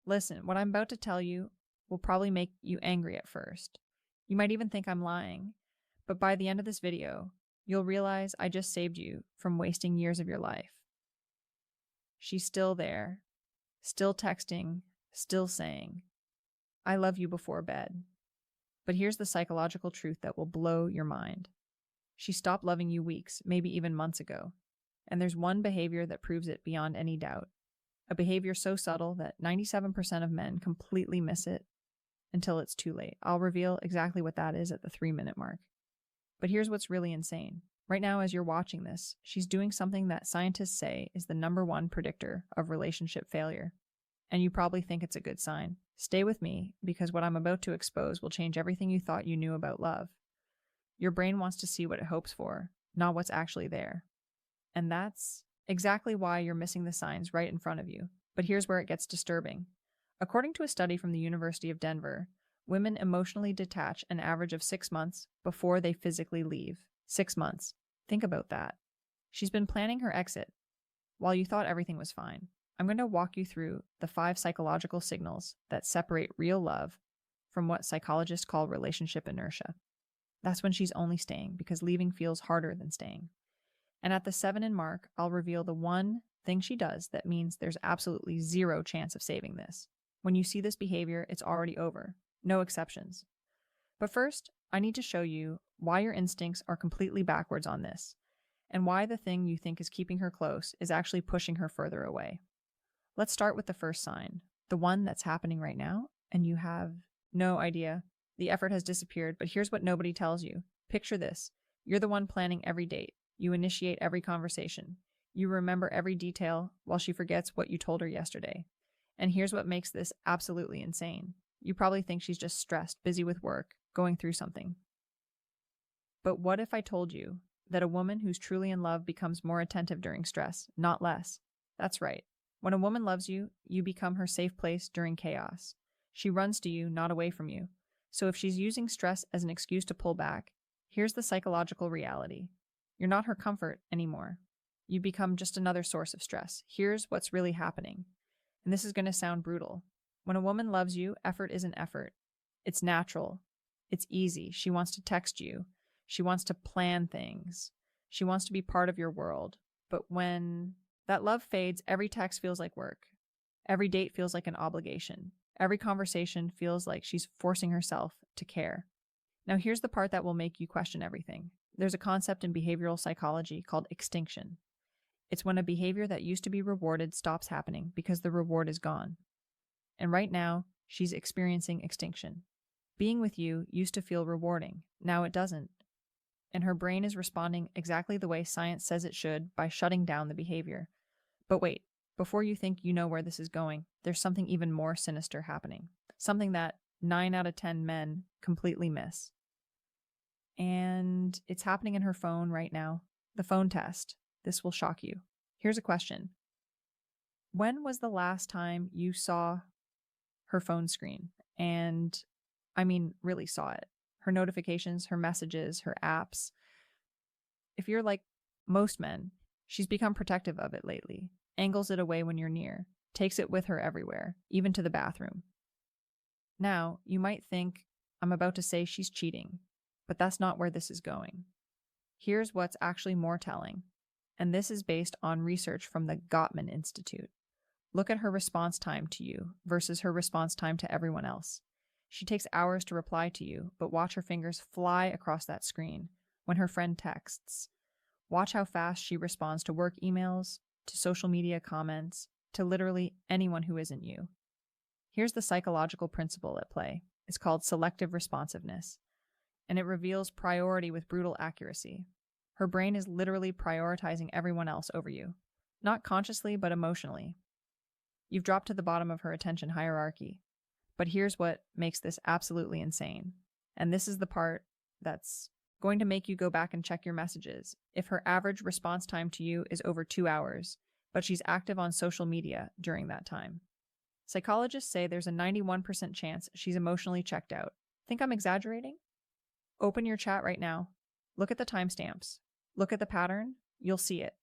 Listen, what I'm about to tell you will probably make you angry at first. You might even think I'm lying, but by the end of this video, you'll realize I just saved you from wasting years of your life. She's still there, still texting, still saying, I love you before bed. But here's the psychological truth that will blow your mind. She stopped loving you weeks, maybe even months ago. And there's one behavior that proves it beyond any doubt. A behavior so subtle that 97% of men completely miss it until it's too late. I'll reveal exactly what that is at the 3-minute mark. But here's what's really insane. Right now, as you're watching this, she's doing something that scientists say is the #1 predictor of relationship failure. And you probably think it's a good sign. Stay with me, because what I'm about to expose will change everything you thought you knew about love. Your brain wants to see what it hopes for, not what's actually there. And that's exactly why you're missing the signs right in front of you. But here's where it gets disturbing. According to a study from the University of Denver, women emotionally detach an average of 6 months before they physically leave. 6 months. Think about that. She's been planning her exit while you thought everything was fine. I'm going to walk you through the 5 psychological signals that separate real love from what psychologists call relationship inertia. That's when she's only staying because leaving feels harder than staying. And at the 7 mark, I'll reveal the one thing she does that means there's absolutely zero chance of saving this. When you see this behavior, it's already over. No exceptions. But first, I need to show you why your instincts are completely backwards on this, and why the thing you think is keeping her close is actually pushing her further away. Let's start with the first sign, the one that's happening right now, and you have no idea. The effort has disappeared, but here's what nobody tells you. Picture this. You're the one planning every date. You initiate every conversation. You remember every detail while she forgets what you told her yesterday. And here's what makes this absolutely insane. You probably think she's just stressed, busy with work, going through something. But what if I told you that a woman who's truly in love becomes more attentive during stress, not less? That's right. When a woman loves you, you become her safe place during chaos. She runs to you, not away from you. So if she's using stress as an excuse to pull back, here's the psychological reality. You're not her comfort anymore. You become just another source of stress. Here's what's really happening. And this is going to sound brutal. When a woman loves you, effort isn't effort. It's natural. It's easy. She wants to text you. She wants to plan things. She wants to be part of your world. But when that love fades, every text feels like work. Every date feels like an obligation. Every conversation feels like she's forcing herself to care. Now here's the part that will make you question everything. There's a concept in behavioral psychology called extinction. It's when a behavior that used to be rewarded stops happening because the reward is gone. And right now, she's experiencing extinction. Being with you used to feel rewarding. Now it doesn't. And her brain is responding exactly the way science says it should by shutting down the behavior. But wait, before you think you know where this is going, there's something even more sinister happening. Something that 9 out of 10 men completely miss. And it's happening in her phone right now. The phone test. This will shock you. Here's a question. When was the last time you saw her phone screen? And I mean, really saw it. Her notifications, her messages, her apps. If you're like most men, she's become protective of it lately. Angles it away when you're near. Takes it with her everywhere, even to the bathroom. Now, you might think I'm about to say she's cheating, but that's not where this is going. Here's what's actually more telling, and this is based on research from the Gottman Institute. Look at her response time to you versus her response time to everyone else. She takes hours to reply to you, but watch her fingers fly across that screen when her friend texts. Watch how fast she responds to work emails, to social media comments, to literally anyone who isn't you. Here's the psychological principle at play. It's called selective responsiveness, and it reveals priority with brutal accuracy. Her brain is literally prioritizing everyone else over you, not consciously, but emotionally. You've dropped to the bottom of her attention hierarchy. But here's what makes this absolutely insane. And this is the part that's going to make you go back and check your messages. If her average response time to you is over 2 hours, but she's active on social media during that time. Psychologists say there's a 91% chance she's emotionally checked out. Think I'm exaggerating? Open your chat right now. Look at the timestamps. Look at the pattern. You'll see it.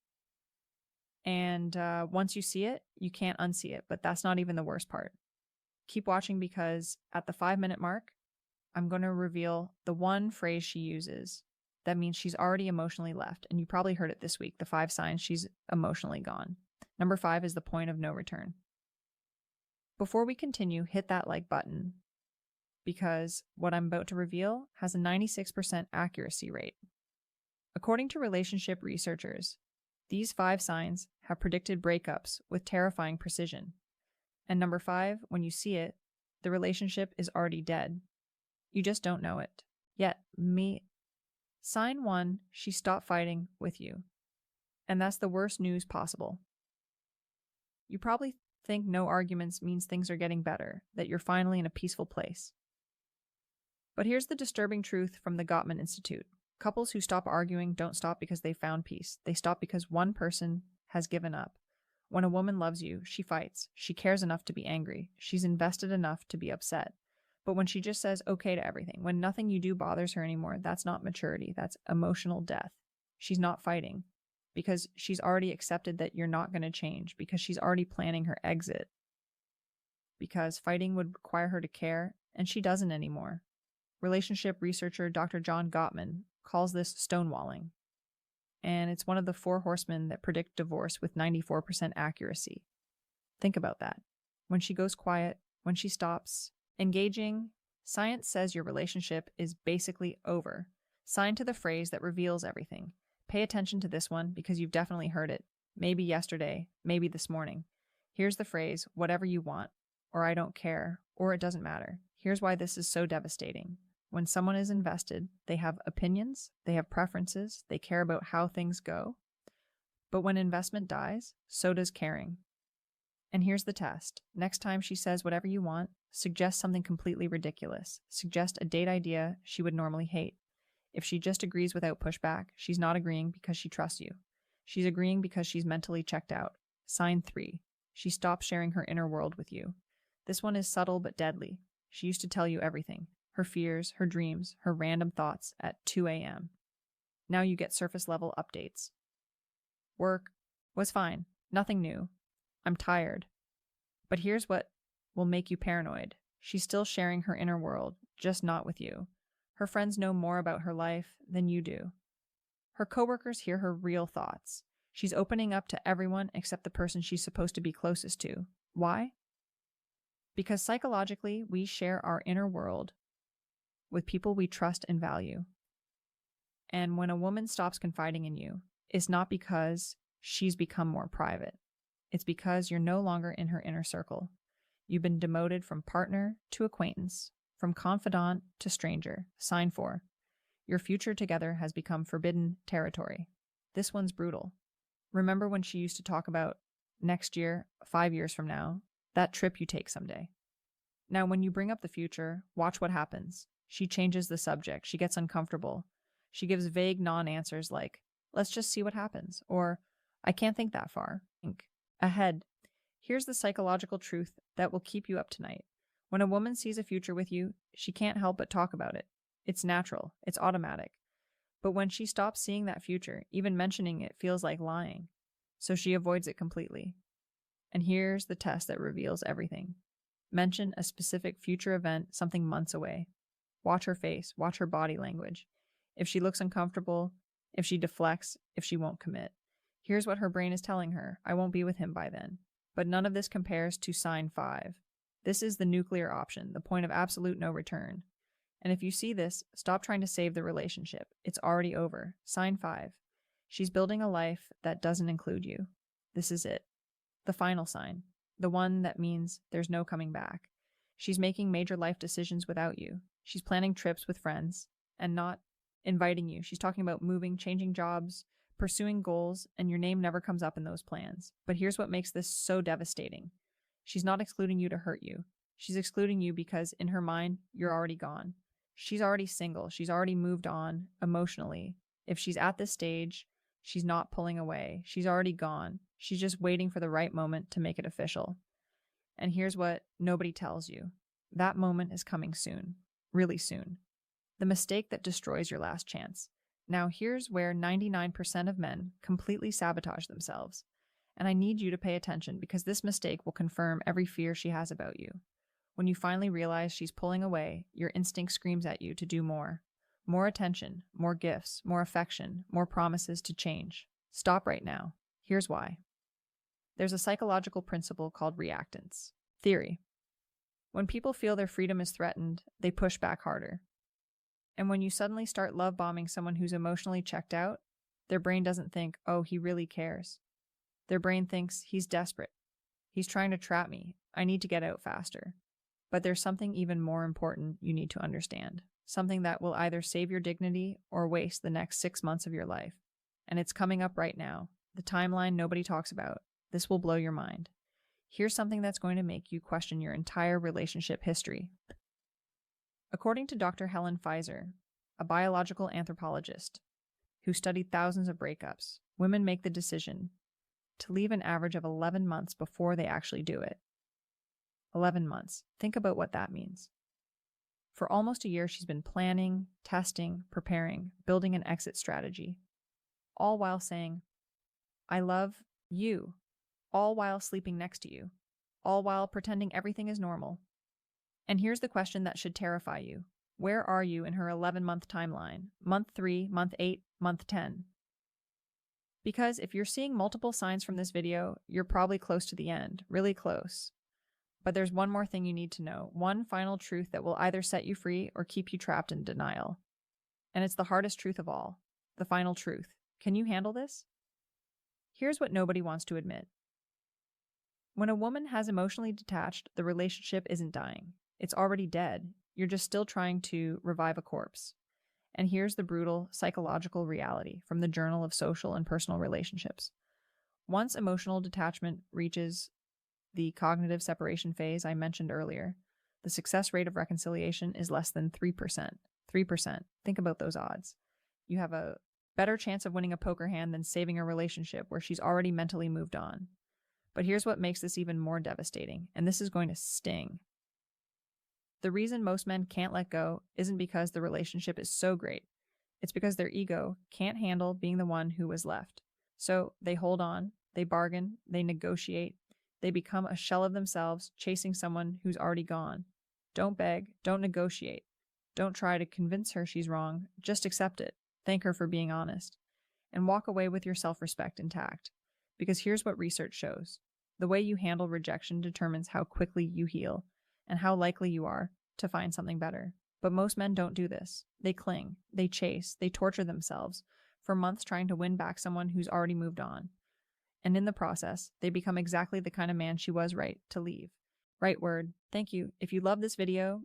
And once you see it, you can't unsee it. But that's not even the worst part. Keep watching because at the 5-minute mark, I'm going to reveal the one phrase she uses. That means she's already emotionally left. And you probably heard it this week, the 5 signs she's emotionally gone. Number 5 is the point of no return. Before we continue, hit that like button because what I'm about to reveal has a 96% accuracy rate. According to relationship researchers, these 5 signs have predicted breakups with terrifying precision. And number 5, when you see it, the relationship is already dead. You just don't know it. Yet, Sign 1, she stopped fighting with you. And that's the worst news possible. You probably think no arguments means things are getting better, that you're finally in a peaceful place. But here's the disturbing truth from the Gottman Institute. Couples who stop arguing don't stop because they found peace. They stop because one person has given up. When a woman loves you, she fights. She cares enough to be angry. She's invested enough to be upset. But when she just says okay to everything, when nothing you do bothers her anymore, that's not maturity. That's emotional death. She's not fighting because she's already accepted that you're not going to change, because she's already planning her exit, because fighting would require her to care, and she doesn't anymore. Relationship researcher Dr. John Gottman calls this stonewalling. And it's one of the 4 horsemen that predict divorce with 94% accuracy. Think about that. When she goes quiet, when she stops engaging, science says your relationship is basically over. Sign to the phrase that reveals everything. Pay attention to this one because you've definitely heard it. Maybe yesterday, maybe this morning. Here's the phrase, whatever you want, or I don't care, or it doesn't matter. Here's why this is so devastating. When someone is invested, they have opinions, they have preferences, they care about how things go. But when investment dies, so does caring. And here's the test. Next time she says whatever you want, suggest something completely ridiculous. Suggest a date idea she would normally hate. If she just agrees without pushback, she's not agreeing because she trusts you. She's agreeing because she's mentally checked out. Sign 3. She stops sharing her inner world with you. This one is subtle but deadly. She used to tell you everything. Her fears, her dreams, her random thoughts at 2 a.m. Now you get surface-level updates. Work was fine. Nothing new. I'm tired. But here's what will make you paranoid. She's still sharing her inner world, just not with you. Her friends know more about her life than you do. Her coworkers hear her real thoughts. She's opening up to everyone except the person she's supposed to be closest to. Why? Because psychologically, we share our inner world with people we trust and value. And when a woman stops confiding in you, it's not because she's become more private. It's because you're no longer in her inner circle. You've been demoted from partner to acquaintance, from confidant to stranger. Sign 4. Your future together has become forbidden territory. This one's brutal. Remember when she used to talk about next year, 5 years from now, that trip you take someday. Now, when you bring up the future, watch what happens. She changes the subject. She gets uncomfortable. She gives vague non-answers like, let's just see what happens, or I can't think that far. Think ahead. Here's the psychological truth that will keep you up tonight. When a woman sees a future with you, she can't help but talk about it. It's natural. It's automatic. But when she stops seeing that future, even mentioning it feels like lying. So she avoids it completely. And here's the test that reveals everything. Mention a specific future event something months away. Watch her face. Watch her body language. If she looks uncomfortable, if she deflects, if she won't commit. Here's what her brain is telling her. I won't be with him by then. But none of this compares to sign 5. This is the nuclear option, the point of absolute no return. And if you see this, stop trying to save the relationship. It's already over. Sign 5. She's building a life that doesn't include you. This is it. The final sign. The one that means there's no coming back. She's making major life decisions without you. She's planning trips with friends and not inviting you. She's talking about moving, changing jobs, pursuing goals, and your name never comes up in those plans. But here's what makes this so devastating. She's not excluding you to hurt you. She's excluding you because in her mind, you're already gone. She's already single. She's already moved on emotionally. If she's at this stage, she's not pulling away. She's already gone. She's just waiting for the right moment to make it official. And here's what nobody tells you. That moment is coming soon. Really soon. The mistake that destroys your last chance. Now here's where 99% of men completely sabotage themselves. And I need you to pay attention because this mistake will confirm every fear she has about you. When you finally realize she's pulling away, your instinct screams at you to do more. More attention, more gifts, more affection, more promises to change. Stop right now. Here's why. There's a psychological principle called reactance. Theory. When people feel their freedom is threatened, they push back harder. And when you suddenly start love bombing someone who's emotionally checked out, their brain doesn't think, oh, he really cares. Their brain thinks, he's desperate. He's trying to trap me. I need to get out faster. But there's something even more important you need to understand. Something that will either save your dignity or waste the next 6 months of your life. And it's coming up right now. The timeline nobody talks about. This will blow your mind. Here's something that's going to make you question your entire relationship history. According to Dr. Helen Pfizer, a biological anthropologist who studied thousands of breakups, women make the decision to leave an average of 11 months before they actually do it. 11 months. Think about what that means. For almost a year, she's been planning, testing, preparing, building an exit strategy, all while saying, I love you, all while sleeping next to you, all while pretending everything is normal. And here's the question that should terrify you. Where are you in her 11-month timeline? Month 3, month 8, month 10? Because if you're seeing multiple signs from this video, you're probably close to the end, really close. But there's one more thing you need to know, one final truth that will either set you free or keep you trapped in denial. And it's the hardest truth of all, the final truth. Can you handle this? Here's what nobody wants to admit. When a woman has emotionally detached, the relationship isn't dying. It's already dead. You're just still trying to revive a corpse. And here's the brutal psychological reality from the Journal of Social and Personal Relationships. Once emotional detachment reaches the cognitive separation phase I mentioned earlier, the success rate of reconciliation is less than 3%. 3%. Think about those odds. You have a better chance of winning a poker hand than saving a relationship where she's already mentally moved on. But here's what makes this even more devastating, and this is going to sting. The reason most men can't let go isn't because the relationship is so great. It's because their ego can't handle being the one who was left. So they hold on, they bargain, they negotiate, they become a shell of themselves, chasing someone who's already gone. Don't beg, don't negotiate. Don't try to convince her she's wrong, just accept it. Thank her for being honest. And walk away with your self-respect intact. Because here's what research shows. The way you handle rejection determines how quickly you heal and how likely you are to find something better. But most men don't do this. They cling, they chase, they torture themselves for months trying to win back someone who's already moved on. And in the process, they become exactly the kind of man she was right to leave. Right word. Thank you. If you love this video,